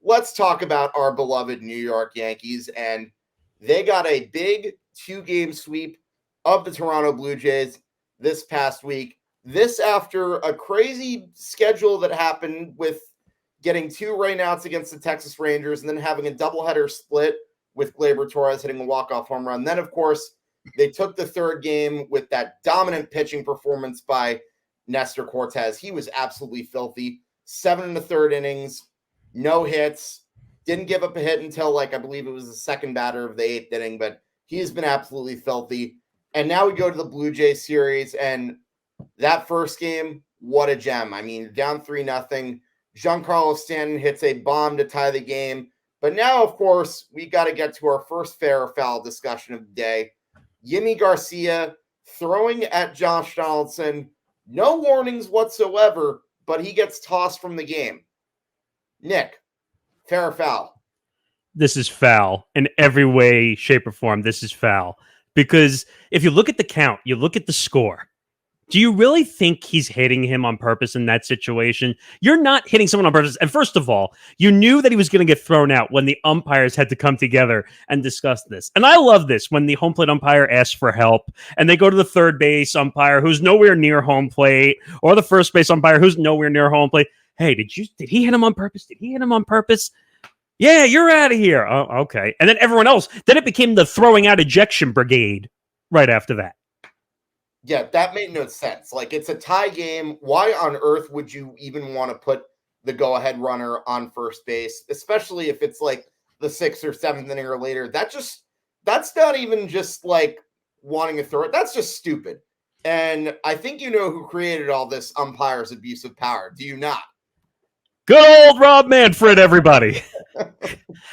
let's talk about our beloved New York Yankees. And they got a big 2-game sweep of the Toronto Blue Jays this past week. This after a crazy schedule that happened with getting 2 rainouts against the Texas Rangers and then having a doubleheader split with Gleyber Torres hitting a walk-off home run. Then, of course, they took the 3rd game with that dominant pitching performance by Nestor Cortes. He was absolutely filthy. 7 1/3 innings, no hits, didn't give up a hit until, I believe it was the second batter of the 8th inning, but he's been absolutely filthy. And now we go to the Blue Jays series, and that first game, what a gem. I mean, down 3-0. Giancarlo Stanton hits a bomb to tie the game. But now, of course, we got to get to our first fair or foul discussion of the day. Yimi Garcia throwing at Josh Donaldson. No warnings whatsoever, but he gets tossed from the game. Nick, fair or foul? This is foul in every way, shape, or form. This is foul. Because if you look at the count, you look at the score, do you really think he's hitting him on purpose in that situation? You're not hitting someone on purpose. And first of all, you knew that he was going to get thrown out when the umpires had to come together and discuss this. And I love this when the home plate umpire asks for help and they go to the third base umpire who's nowhere near home plate or the first base umpire who's nowhere near home plate. Hey, did he hit him on purpose? Did he hit him on purpose? Yeah, you're out of here. Oh, okay. And then everyone else, then it became the throwing out ejection brigade right after that. Yeah, that made no sense. It's a tie game. Why on earth would you even want to put the go-ahead runner on first base, especially if it's the 6th or 7th inning or later? That's not even just wanting to throw it. That's just stupid. And I think you know who created all this umpire's abuse of power. Do you not? Good old Rob Manfred, everybody.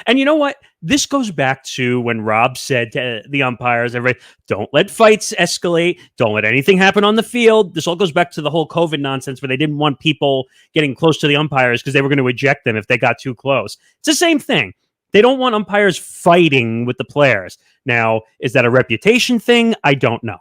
And you know what? This goes back to when Rob said to the umpires, everybody, don't let fights escalate. Don't let anything happen on the field. This all goes back to the whole COVID nonsense where they didn't want people getting close to the umpires because they were going to eject them if they got too close. It's the same thing. They don't want umpires fighting with the players. Now, is that a reputation thing? I don't know.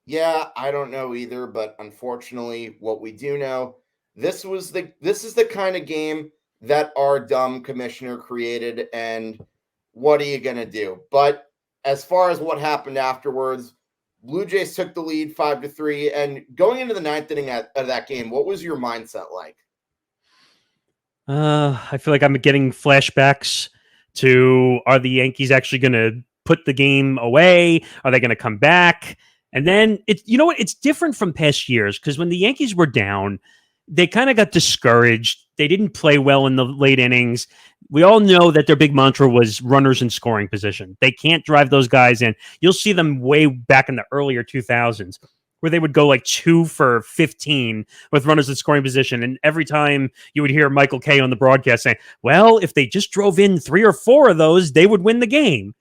Yeah, I don't know either, but unfortunately, what we do know, this is the kind of game that our dumb commissioner created, and what are you going to do? But as far as what happened afterwards, Blue Jays took the lead 5-3, and going into the 9th inning of that game, what was your mindset like? I feel like I'm getting flashbacks to, are the Yankees actually going to put the game away? Are they going to come back? And then, it's different from past years, because when the Yankees were down, they kind of got discouraged. They didn't play well in the late innings. We all know that their big mantra was runners in scoring position. They can't drive those guys in. You'll see them way back in the earlier 2000s where they would go 2 for 15 with runners in scoring position. And every time you would hear Michael Kay on the broadcast saying, well, if they just drove in 3 or 4 of those, they would win the game.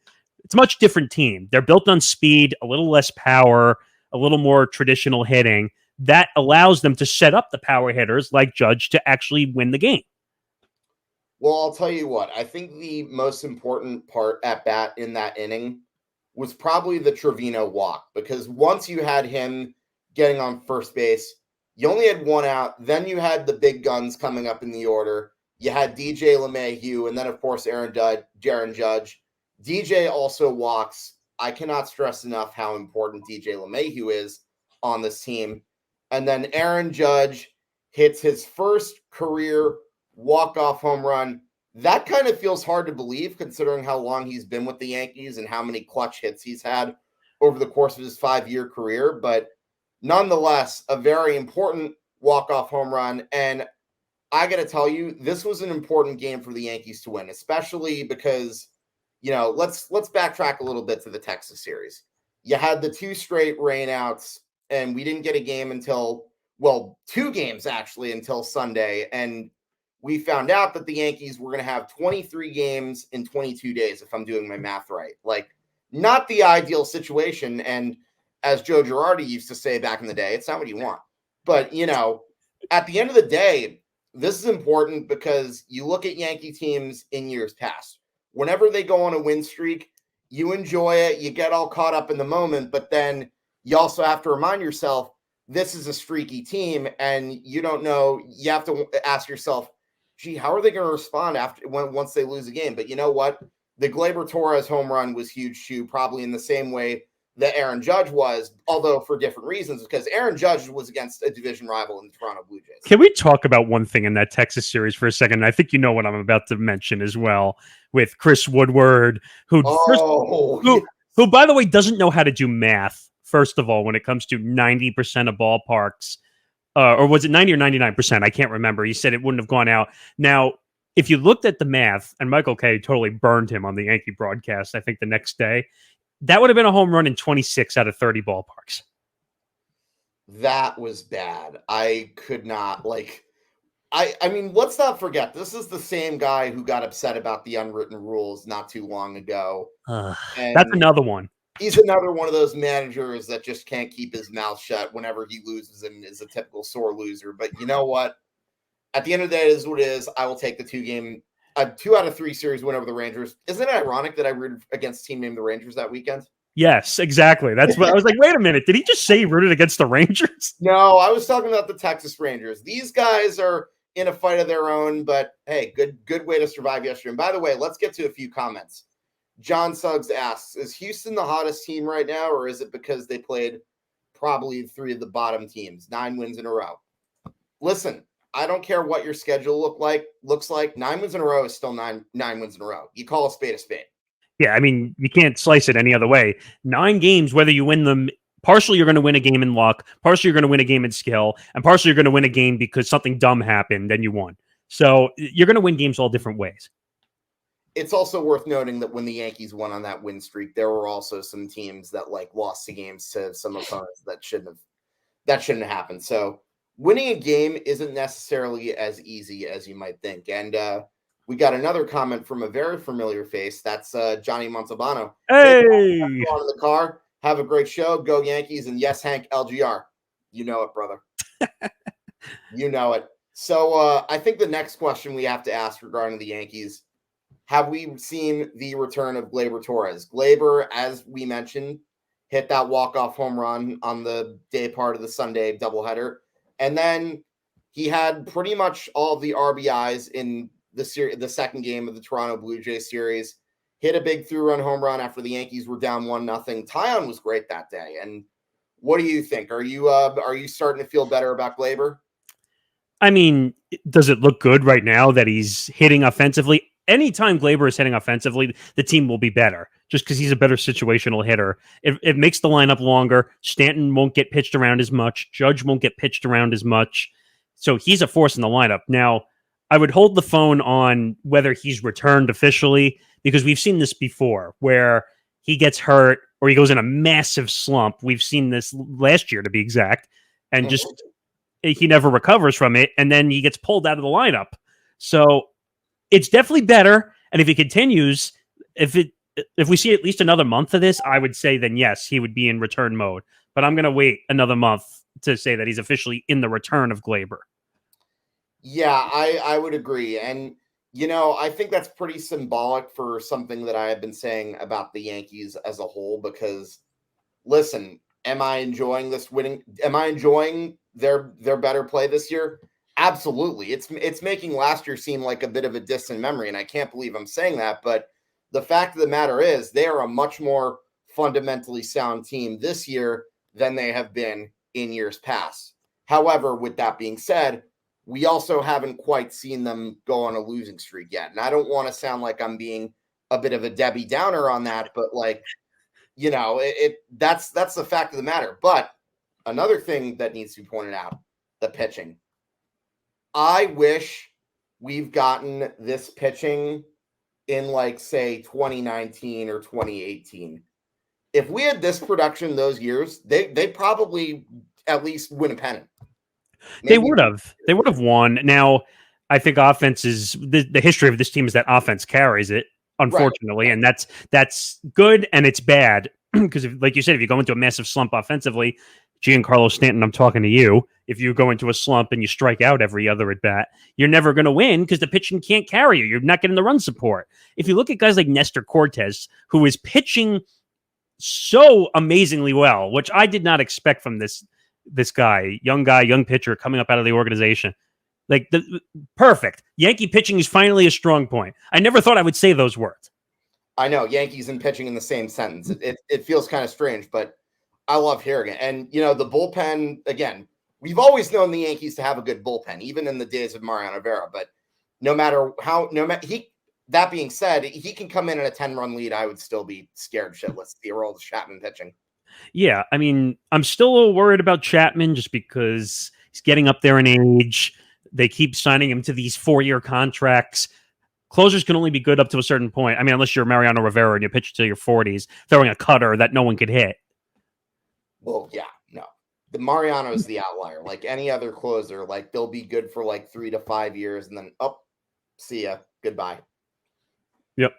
It's a much different team. They're built on speed, a little less power, a little more traditional hitting. That allows them to set up the power hitters like Judge to actually win the game. Well, I'll tell you what. I think the most important part at bat in that inning was probably the Trevino walk, because once you had him getting on first base, you only had 1 out. Then you had the big guns coming up in the order. You had DJ LeMahieu, and then, of course, Aaron Judge. DJ also walks. I cannot stress enough how important DJ LeMahieu is on this team. And then Aaron Judge hits his first career walk-off home run. That kind of feels hard to believe considering how long he's been with the Yankees and how many clutch hits he's had over the course of his 5-year career. But nonetheless, a very important walk-off home run. And I got to tell you, this was an important game for the Yankees to win, especially because, let's backtrack a little bit to the Texas series. You had the 2 straight rainouts, and we didn't get a game until, 2 games actually, until Sunday. And we found out that the Yankees were going to have 23 games in 22 days, if I'm doing my math right. Not the ideal situation. And as Joe Girardi used to say back in the day, it's not what you want. But, at the end of the day, this is important because you look at Yankee teams in years past. Whenever they go on a win streak, you enjoy it. You get all caught up in the moment, but then you also have to remind yourself, this is a streaky team, and you don't know. You have to ask yourself, gee, how are they going to respond once they lose a game? But you know what? The Gleyber Torres home run was huge too, probably in the same way that Aaron Judge was, although for different reasons, because Aaron Judge was against a division rival in the Toronto Blue Jays. Can we talk about one thing in that Texas series for a second? I think you know what I'm about to mention as well, with Chris Woodward, who, by the way, doesn't know how to do math, first of all, when it comes to 90% of ballparks. Or was it 90 or 99%? I can't remember. He said it wouldn't have gone out. Now, if you looked at the math, and Michael Kay totally burned him on the Yankee broadcast, I think the next day, that would have been a home run in 26 out of 30 ballparks. That was bad. I could not, I mean, let's not forget, this is the same guy who got upset about the unwritten rules not too long ago. That's another one. He's another one of those managers that just can't keep his mouth shut whenever he loses and is a typical sore loser. But you know what? At the end of the day, it is what it is. I will take the 2 out of 3 series win over the Rangers. Isn't it ironic that I rooted against a team named the Rangers that weekend? Yes, exactly. That's what I was like, wait a minute. Did he just say he rooted against the Rangers? No, I was talking about the Texas Rangers. These guys are in a fight of their own, but hey, good way to survive yesterday. And by the way, let's get to a few comments. John Suggs asks, is Houston the hottest team right now, or is it because they played probably 3 of the bottom teams, 9 wins in a row? Listen, I don't care what your schedule looks like. 9 wins in a row is still nine wins in a row. You call a spade a spade. Yeah, I mean, you can't slice it any other way. 9 games, whether you win them, partially you're going to win a game in luck, partially you're going to win a game in skill, and partially you're going to win a game because something dumb happened and you won. So you're going to win games all different ways. It's also worth noting that when the Yankees won on that win streak, there were also some teams that lost the games to some opponents that shouldn't have happened. So winning a game isn't necessarily as easy as you might think. And we got another comment from a very familiar face. That's Johnny Montalbano. Hey, on in the car. Have a great show. Go Yankees. And yes, Hank, LGR. You know it, brother. You know it. So I think the next question we have to ask regarding the Yankees, have we seen the return of Gleyber Torres? Gleyber, as we mentioned, hit that walk-off home run on the day part of the Sunday doubleheader. And then he had pretty much all of the RBIs in the second game of the Toronto Blue Jays series. Hit a big through-run home run after the Yankees were down 1-0. Taillon was great that day. And what do you think? Are you starting to feel better about Gleyber? I mean, does it look good right now that he's hitting offensively? Anytime Gleyber is hitting offensively, the team will be better just because he's a better situational hitter. It makes the lineup longer. Stanton won't get pitched around as much. Judge won't get pitched around as much. So he's a force in the lineup. Now, I would hold the phone on whether he's returned officially because we've seen this before where he gets hurt or he goes in a massive slump. We've seen this last year, to be exact, and just he never recovers from it, and then he gets pulled out of the lineup. So it's definitely better, and if he continues, if we see at least another month of this, I would say then yes, he would be in return mode. But I'm going to wait another month to say that he's officially in the return of Gleyber. Yeah, I would agree. And, I think that's pretty symbolic for something that I have been saying about the Yankees as a whole, because, listen, am I enjoying this winning? Am I enjoying their better play this year? Absolutely. It's making last year seem like a bit of a distant memory, and I can't believe I'm saying that. But the fact of the matter is they are a much more fundamentally sound team this year than they have been in years past. However, with that being said, we also haven't quite seen them go on a losing streak yet. And I don't want to sound like I'm being a bit of a Debbie Downer on that, but that's the fact of the matter. But another thing that needs to be pointed out, the pitching. I wish we've gotten this pitching in say 2019 or 2018. If we had this production those years, they probably at least win a pennant. They would have won. Now, I think offense is the history of this team is that offense carries it, unfortunately, right. And that's good and it's bad because, like you said, if you go into a massive slump offensively, Giancarlo Stanton, I'm talking to you. If you go into a slump and you strike out every other at bat, you're never going to win because the pitching can't carry you. You're not getting the run support. If you look at guys like Nestor Cortes, who is pitching so amazingly well, which I did not expect from this guy, young pitcher coming up out of the organization. Like perfect. Yankee pitching is finally a strong point. I never thought I would say those words. I know Yankees and pitching in the same sentence. It feels kind of strange, but I love hearing it. And the bullpen again. We've always known the Yankees to have a good bullpen, even in the days of Mariano Rivera. But that being said, he can come in at a 10-run lead. I would still be scared shitless to roll Chapman pitching. Yeah, I mean, I'm still a little worried about Chapman just because he's getting up there in age. They keep signing him to these 4-year contracts. Closers can only be good up to a certain point. I mean, unless you're Mariano Rivera and you pitch till your 40s, throwing a cutter that no one could hit. Well, yeah, no. The Mariano's the outlier. Like any other closer, like they'll be good for like 3 to 5 years and then see ya. Goodbye. Yep.